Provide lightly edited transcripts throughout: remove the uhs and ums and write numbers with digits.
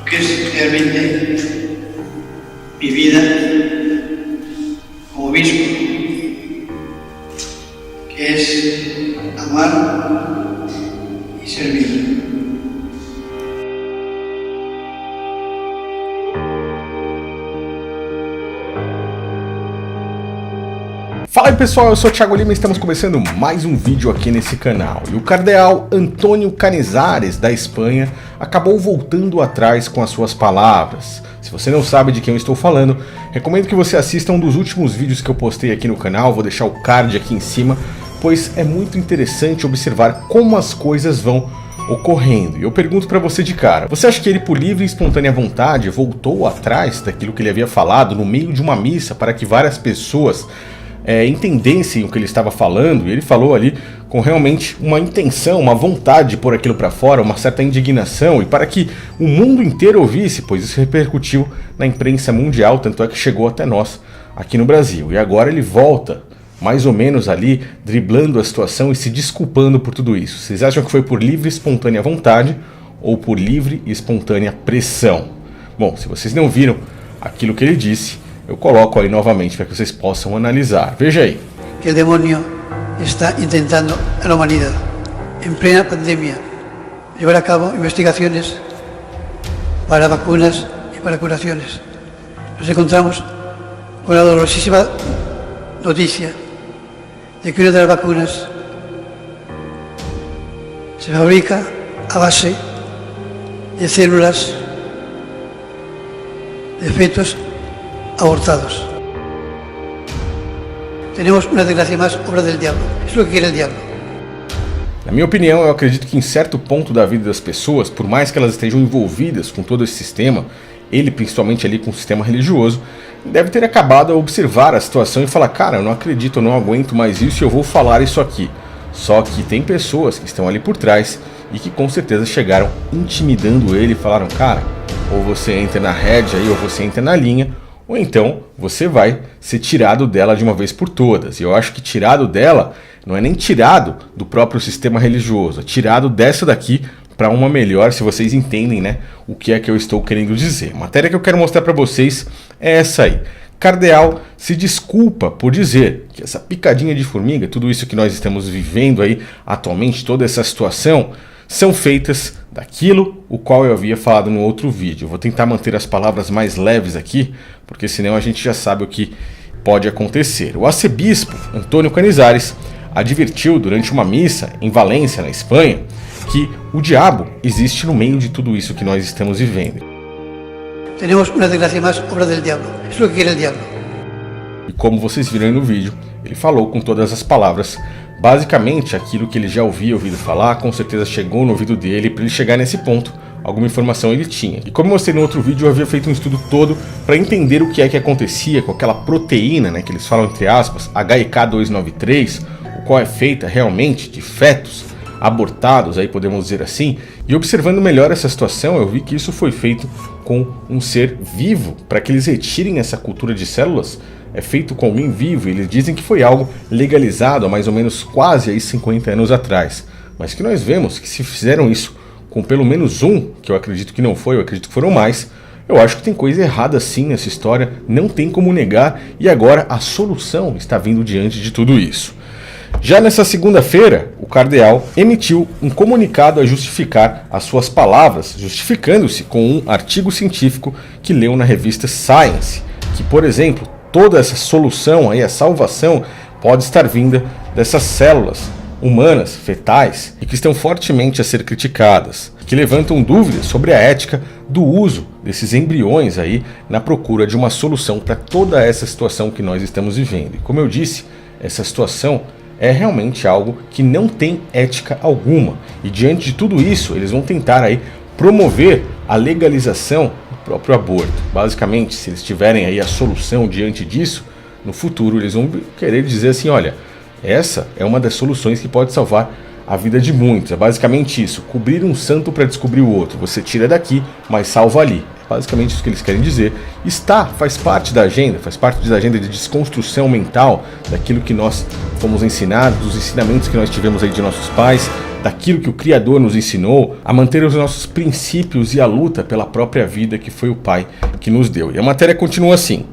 que es realmente mi vida como obispo, que es amar y servir. Fala aí pessoal, eu sou o Thiago Lima e estamos começando mais um vídeo aqui nesse canal. E o cardeal Antônio Canizares, da Espanha, acabou voltando atrás com as suas palavras. Se você não sabe de quem eu estou falando, recomendo que você assista um dos últimos vídeos que eu postei aqui no canal, vou deixar o card aqui em cima, pois é muito interessante observar como as coisas vão ocorrendo. E eu pergunto pra você de cara, você acha que ele por livre e espontânea vontade voltou atrás daquilo que ele havia falado no meio de uma missa para que várias pessoas entendessem o que ele estava falando? E ele falou ali com realmente uma intenção, uma vontade de pôr aquilo para fora, uma certa indignação, e para que o mundo inteiro ouvisse, pois isso repercutiu na imprensa mundial, tanto é que chegou até nós aqui no Brasil. E agora ele volta mais ou menos ali, driblando a situação e se desculpando por tudo isso. Vocês acham que foi por livre e espontânea vontade ou por livre e espontânea pressão? Bom, se vocês não viram aquilo que ele disse, eu coloco aí novamente para que vocês possam analisar. Veja aí. Que o demônio está intentando a humanidade, em plena pandemia, levar a cabo investigações para vacunas e para curações. Nos encontramos com a dolorosíssima notícia de que uma das vacunas se fabrica a base de células de fetos abortados. Tenemos una desgracia más, obra del diablo. Es lo que quiere el diablo. Na minha opinião, eu acredito que em certo ponto da vida das pessoas, por mais que elas estejam envolvidas com todo esse sistema, ele principalmente ali com o sistema religioso, deve ter acabado a observar a situação e falar, cara, eu não acredito, eu não aguento mais isso e eu vou falar isso aqui. Só que tem pessoas que estão ali por trás e que com certeza chegaram intimidando ele e falaram, cara, ou você entra na rede aí, ou você entra na linha, ou então você vai ser tirado dela de uma vez por todas. E eu acho que tirado dela não é nem tirado do próprio sistema religioso, é tirado dessa daqui para uma melhor, se vocês entendem, né, o que é que eu estou querendo dizer. A matéria que eu quero mostrar para vocês é essa aí. Cardeal se desculpa por dizer que essa picadinha de formiga, tudo isso que nós estamos vivendo aí atualmente, toda essa situação, são feitas daquilo o qual eu havia falado no outro vídeo. Eu vou tentar manter as palavras mais leves aqui, porque senão a gente já sabe o que pode acontecer. O arcebispo Antônio Canizares advertiu durante uma missa em Valência, na Espanha, que o diabo existe no meio de tudo isso que nós estamos vivendo. Temos uma desgracia mais, obra del diablo. É o que quer o diablo. E como vocês viram aí no vídeo, ele falou com todas as palavras. Basicamente, aquilo que ele já havia ouvido falar, com certeza chegou no ouvido dele. Para ele chegar nesse ponto, alguma informação ele tinha. E como eu mostrei no outro vídeo, eu havia feito um estudo todo para entender o que é que acontecia com aquela proteína, né, que eles falam entre aspas, HEK293, o qual é feita realmente de fetos abortados, aí podemos dizer assim. E observando melhor essa situação, eu vi que isso foi feito com um ser vivo, para que eles retirem essa cultura de células. É feito com alguém vivo, e eles dizem que foi algo legalizado há mais ou menos quase aí 50 anos atrás. Mas que nós vemos que se fizeram isso com pelo menos um, que eu acredito que não foi, eu acredito que foram mais, eu acho que tem coisa errada sim nessa história, não tem como negar, e agora a solução está vindo diante de tudo isso. Já nessa segunda-feira, o cardeal emitiu um comunicado a justificar as suas palavras, justificando-se com um artigo científico que leu na revista Science, que, por exemplo, toda essa solução aí, a salvação, pode estar vinda dessas células humanas, fetais, e que estão fortemente a ser criticadas, que levantam dúvidas sobre a ética do uso desses embriões aí na procura de uma solução para toda essa situação que nós estamos vivendo. E como eu disse, essa situação é realmente algo que não tem ética alguma. E diante de tudo isso, eles vão tentar aí promover a legalização do próprio aborto. Basicamente, se eles tiverem aí a solução diante disso, no futuro eles vão querer dizer assim, olha, essa é uma das soluções que pode salvar a vida de muitos. É basicamente isso, cobrir um santo para descobrir o outro. Você tira daqui, mas salva ali. É basicamente isso que eles querem dizer. Faz parte da agenda, de desconstrução mental, daquilo que nós fomos ensinados, dos ensinamentos que nós tivemos aí de nossos pais, daquilo que o Criador nos ensinou, a manter os nossos princípios e a luta pela própria vida que foi o Pai que nos deu. E a matéria continua assim.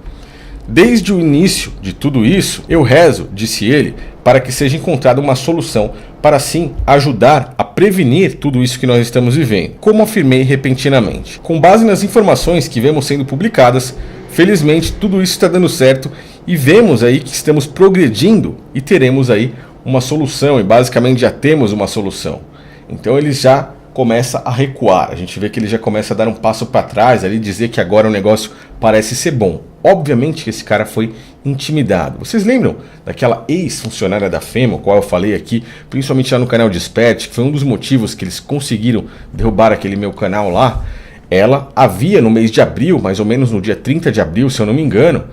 Desde o início de tudo isso, eu rezo, disse ele, para que seja encontrada uma solução para assim ajudar a prevenir tudo isso que nós estamos vivendo, como afirmei repentinamente. Com base nas informações que vemos sendo publicadas, felizmente tudo isso está dando certo e vemos aí que estamos progredindo e teremos aí uma solução, e basicamente já temos uma solução. Então ele já começa a recuar, a gente vê que ele já começa a dar um passo para trás ali, dizer que agora o negócio parece ser bom. Obviamente que esse cara foi intimidado. Vocês lembram daquela ex-funcionária da FEMA, o qual eu falei aqui, principalmente lá no canal Desperte, que foi um dos motivos que eles conseguiram derrubar aquele meu canal lá? Ela havia no mês de abril, mais ou menos no dia 30 de abril, se eu não me engano,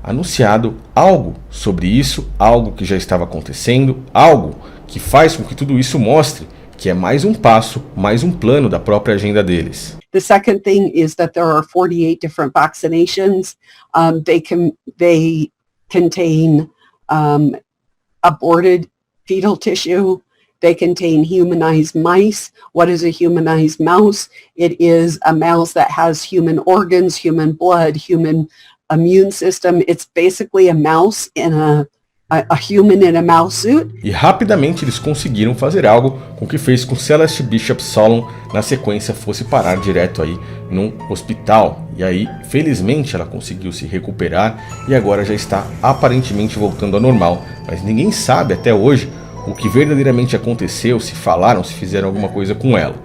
anunciado algo sobre isso, algo que já estava acontecendo, algo que faz com que tudo isso mostre que é mais um passo, mais um plano da própria agenda deles. The second thing is that there are 48 different vaccinations. They contain aborted fetal tissue. They contain humanized mice. What is a humanized mouse? It is a mouse that has human organs, human blood, human immune system. It's basically a mouse in a human in a mouse suit. E rapidamente eles conseguiram fazer algo com que fez com que Celeste Bishop Solon na sequência fosse parar direto aí num hospital. E aí, felizmente, ela conseguiu se recuperar e agora já está aparentemente voltando ao normal. Mas ninguém sabe até hoje o que verdadeiramente aconteceu, se falaram, se fizeram alguma coisa com ela.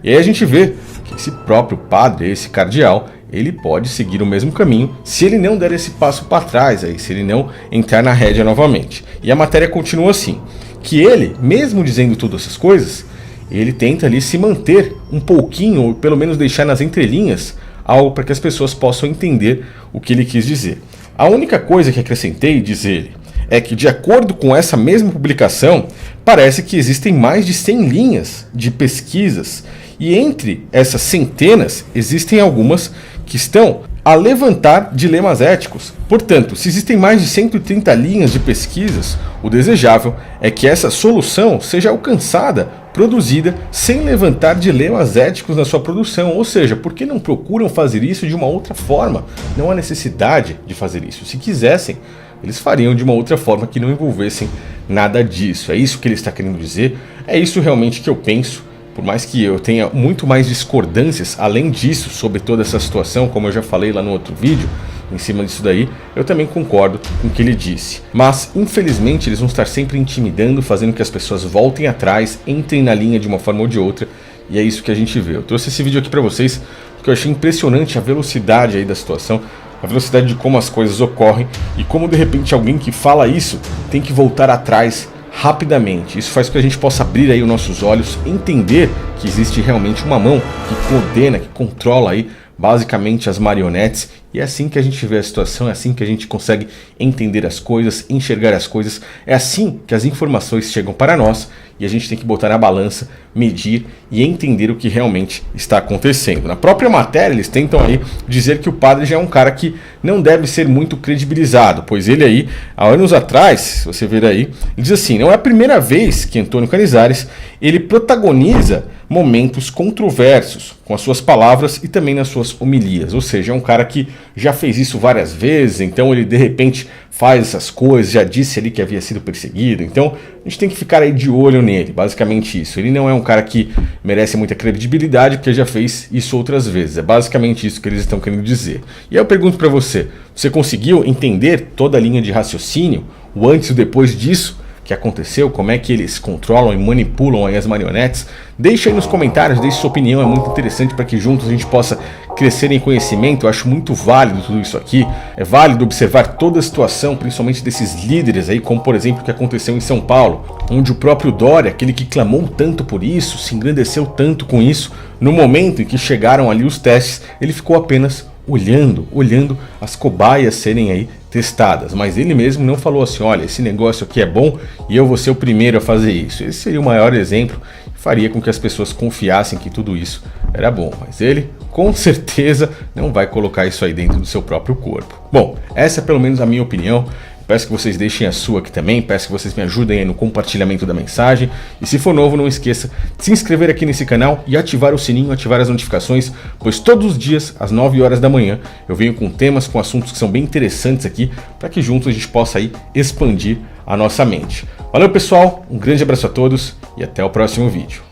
E aí a gente vê que esse próprio padre, esse cardeal, ele pode seguir o mesmo caminho se ele não der esse passo para trás, aí, se ele não entrar na rédea novamente. E a matéria continua assim, que ele, mesmo dizendo todas essas coisas, ele tenta ali se manter um pouquinho, ou pelo menos deixar nas entrelinhas, algo para que as pessoas possam entender o que ele quis dizer. A única coisa que acrescentei, diz ele, é que de acordo com essa mesma publicação, parece que existem mais de 100 linhas de pesquisas, e entre essas centenas existem algumas que estão a levantar dilemas éticos. Portanto, se existem mais de 130 linhas de pesquisas, o desejável é que essa solução seja alcançada, produzida, sem levantar dilemas éticos na sua produção. Ou seja, por que não procuram fazer isso de uma outra forma? Não há necessidade de fazer isso. Se quisessem, eles fariam de uma outra forma que não envolvessem nada disso. É isso que ele está querendo dizer, é isso realmente que eu penso. Por mais que eu tenha muito mais discordâncias, além disso, sobre toda essa situação, como eu já falei lá no outro vídeo, em cima disso daí, eu também concordo com o que ele disse. Mas, infelizmente, eles vão estar sempre intimidando, fazendo que as pessoas voltem atrás, entrem na linha de uma forma ou de outra, e é isso que a gente vê. Eu trouxe esse vídeo aqui para vocês, porque eu achei impressionante a velocidade aí da situação, a velocidade de como as coisas ocorrem, e como de repente alguém que fala isso tem que voltar atrás rapidamente. Isso faz com que a gente possa abrir aí os nossos olhos, entender que existe realmente uma mão que coordena, que controla aí basicamente as marionetes, e é assim que a gente vê a situação, é assim que a gente consegue entender as coisas, enxergar as coisas, é assim que as informações chegam para nós e a gente tem que botar na balança, medir e entender o que realmente está acontecendo. Na própria matéria eles tentam aí dizer que o padre já é um cara que não deve ser muito credibilizado, pois ele aí, há anos atrás, se você ver aí, ele diz assim, não é a primeira vez que Antônio Canizares ele protagoniza momentos controversos com as suas palavras e também nas suas homilias, ou seja, é um cara que já fez isso várias vezes, então ele de repente faz essas coisas, já disse ali que havia sido perseguido, então a gente tem que ficar aí de olho nele, basicamente isso. Ele não é um cara que merece muita credibilidade porque já fez isso outras vezes, é basicamente isso que eles estão querendo dizer. E aí eu pergunto para você, você conseguiu entender toda a linha de raciocínio, o antes e o depois disso que aconteceu, como é que eles controlam e manipulam aí as marionetes? Deixa aí nos comentários, deixe sua opinião, é muito interessante para que juntos a gente possa crescer em conhecimento. Eu acho muito válido tudo isso aqui, é válido observar toda a situação, principalmente desses líderes aí, como por exemplo o que aconteceu em São Paulo, onde o próprio Dória, aquele que clamou tanto por isso, se engrandeceu tanto com isso, no momento em que chegaram ali os testes, ele ficou apenas olhando as cobaias serem aí testadas, mas ele mesmo não falou assim, olha, esse negócio aqui é bom e eu vou ser o primeiro a fazer isso. Esse seria o maior exemplo, faria com que as pessoas confiassem que tudo isso era bom, mas ele com certeza não vai colocar isso aí dentro do seu próprio corpo. Bom, essa é pelo menos a minha opinião, Peço que vocês deixem a sua aqui também, peço que vocês me ajudem aí no compartilhamento da mensagem. E se for novo, não esqueça de se inscrever aqui nesse canal e ativar o sininho, ativar as notificações, pois todos os dias, às 9 horas da manhã, eu venho com temas, com assuntos que são bem interessantes aqui, para que juntos a gente possa aí expandir a nossa mente. Valeu, pessoal, um grande abraço a todos e até o próximo vídeo.